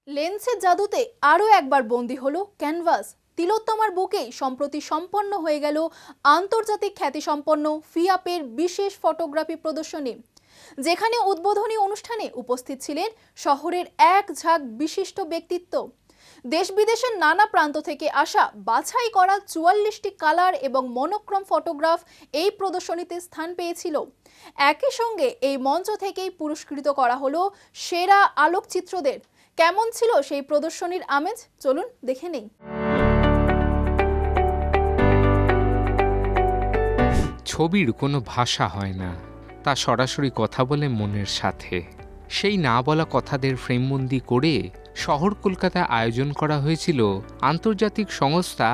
লেন্সের জাদুতে আরও একবার বন্দী হলো ক্যানভাস। তিলোত্তমার বুকেই সম্প্রতি সম্পন্ন হয়ে গেল আন্তর্জাতিক খ্যাতিসম্পন্ন ফিয়াপের বিশেষ ফটোগ্রাফি প্রদর্শনী, যেখানে উদ্বোধনী অনুষ্ঠানে উপস্থিত ছিলেন শহরের এক ঝাঁক বিশিষ্ট ব্যক্তিত্ব। দেশ বিদেশের নানা প্রান্ত থেকে আসা বাছাই করা ৪৪টি কালার এবং মনোক্রম ফটোগ্রাফ এই প্রদর্শনীতে স্থান পেয়েছিল। একই সঙ্গে এই মঞ্চ থেকেই পুরস্কৃত করা হলো সেরা আলোকচিত্রদের। কেমন ছিল সেই প্রদর্শনীর আমেজ, চলুন দেখে নেই। ছবির কোনো ভাষা হয় না, তা সরাসরি কথা বলে মনের সাথে। সেই না বলা কথাদের ফ্রেমবন্দি করে শহর কলকাতায় আয়োজন করা হয়েছিল আন্তর্জাতিক সংস্থা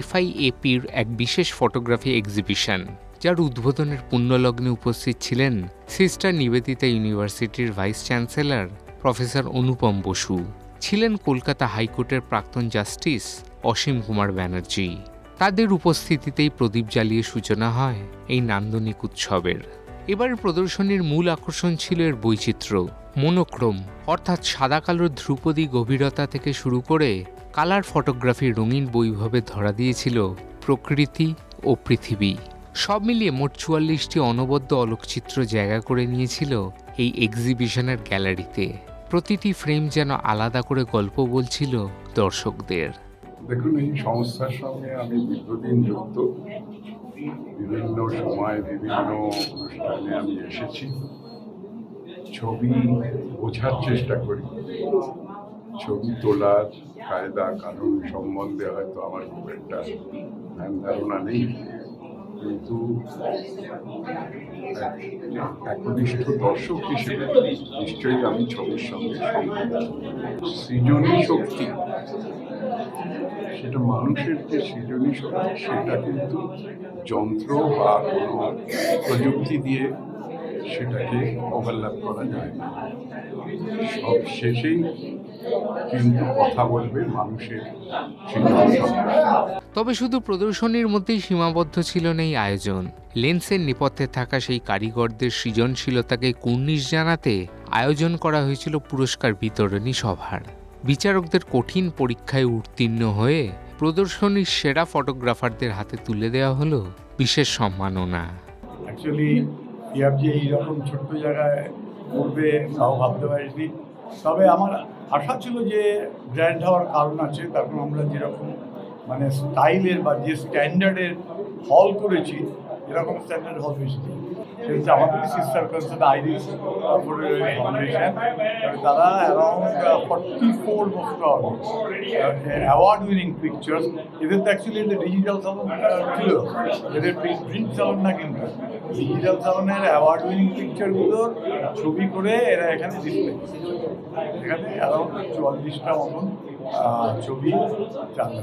FIAPর এক বিশেষ ফটোগ্রাফি এক্সিবিশন, যার উদ্বোধনের পুণ্যলগ্নে উপস্থিত ছিলেন সিস্টার নিবেদিতা ইউনিভার্সিটির ভাইস চ্যান্সেলর প্রফেসর অনুপম বসু, ছিলেন কলকাতা হাইকোর্টের প্রাক্তন জাস্টিস অসীম কুমার ব্যানার্জি। তাদের উপস্থিতিতেই প্রদীপ জ্বালিয়ে সূচনা হয় এই নান্দনিক উৎসবের। এবারের প্রদর্শনীর মূল আকর্ষণ ছিল এর বৈচিত্র্য। মনোক্রোম অর্থাৎ সাদা কালোর ধ্রুপদী গভীরতা থেকে শুরু করে কালার ফটোগ্রাফির রঙিন বৈভবে ধরা দিয়েছিল প্রকৃতি ও পৃথিবী। সব মিলিয়ে মোট ৪৪টি অনবদ্য আলোকচিত্র জায়গা করে নিয়েছিল এই এক্সিবিশনের গ্যালারিতে। প্রতিটি ফ্রেম যেন আলাদা করে গল্প বলছিল দর্শকদের। দেখুন, এই সংস্থার সঙ্গে আমি দীর্ঘদিন যুক্ত। বিভিন্ন সময় বিভিন্ন অনুষ্ঠানে আমি এসেছি, ছবি বোঝার চেষ্টা করি। ছবি তোলার কায়দা কানুন সম্বন্ধে হয়তো আমার খুব একটা ধ্যান ধারণা নেই, কিন্তু একনিষ্ঠ দর্শক হিসেবে নিশ্চয়ই আমি ছবির সঙ্গে সম্পৃক্ত। সৃজনী শক্তি, সেটা মানুষের যে সৃজনী শক্তি, সেটা কিন্তু যন্ত্র বা কোনো প্রযুক্তি দিয়ে সেটাকে ওভারল্যাপ করা যায় না। সব শেষেই কিন্তু কথা বলবে মানুষের সৃজনী শক্তি। তবে শুধু প্রদর্শনীর মধ্যেই সীমাবদ্ধ ছিল না এই আয়োজন। লেন্সের নেপথ্যে থাকা সেই কারিগরদের সৃজনশীলতাকে কুর্নিশ জানাতে আয়োজন করা হয়েছিল পুরস্কার বিতরণী সভার। বিচারকদের কঠিন পরীক্ষায় উত্তীর্ণ হয়ে প্রদর্শনীর সেরা ফটোগ্রাফারদের হাতে তুলে দেওয়া হলো বিশেষ সম্মাননা। অ্যাকচুয়ালি ইয়াব যে এইরকম ছোট্ট জায়গায় করবে তাও ভাবতে পারিনি। তবে আমার আশা ছিল যে ব্র্যান্ড হওয়ার কারণ আছে, তারপর আমরা যেরকম মানে স্টাইলের বা যে স্ট্যান্ডার্ডের হল করেছি, এরকম স্ট্যান্ডার্ড হল বেশি সেটা হচ্ছে আমাদের সিস্টার কনসার্ন আইরিস ফাউন্ডেশন। তারা অ্যারাউন্ড 44 অ্যাওয়ার্ড উইনিং পিকচার্স। এদের তো অ্যাকচুয়ালি ডিজিটাল সালন ছিল, এদের প্রিন্ট সালন না, কিন্তু ডিজিটাল সালনের অ্যাওয়ার্ড উইনিং পিকচারগুলোর ছবি করে এরা এখানে ডিসপ্লে করছে। এখানে অ্যারাউন্ড 44টা মতন ছবি চালু।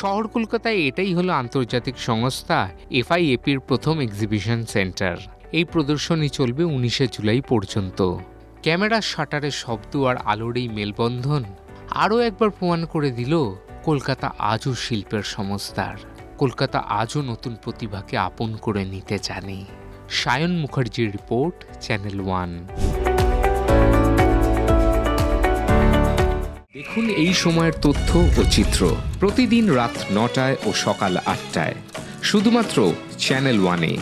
শহর কলকাতায় এটাই হলো আন্তর্জাতিক সংস্থা FIAPর প্রথম এক্সিবিশন সেন্টার। এই প্রদর্শনী চলবে 19শে জুলাই পর্যন্ত। ক্যামেরার শাটারের শব্দ আর আলোর এই মেলবন্ধন আরও একবার প্রমাণ করে দিল কলকাতা আজও শিল্পের সমস্তার। কলকাতা আজও নতুন প্রতিভাকে আপন করে নিতে জানে। সায়ন মুখার্জির রিপোর্ট, চ্যানেল 1। দেখুন এই সময়ের তথ্য ও চিত্র প্রতিদিন রাত 9টায় ও সকাল 8টায়, শুধুমাত্র চ্যানেল 1-এ।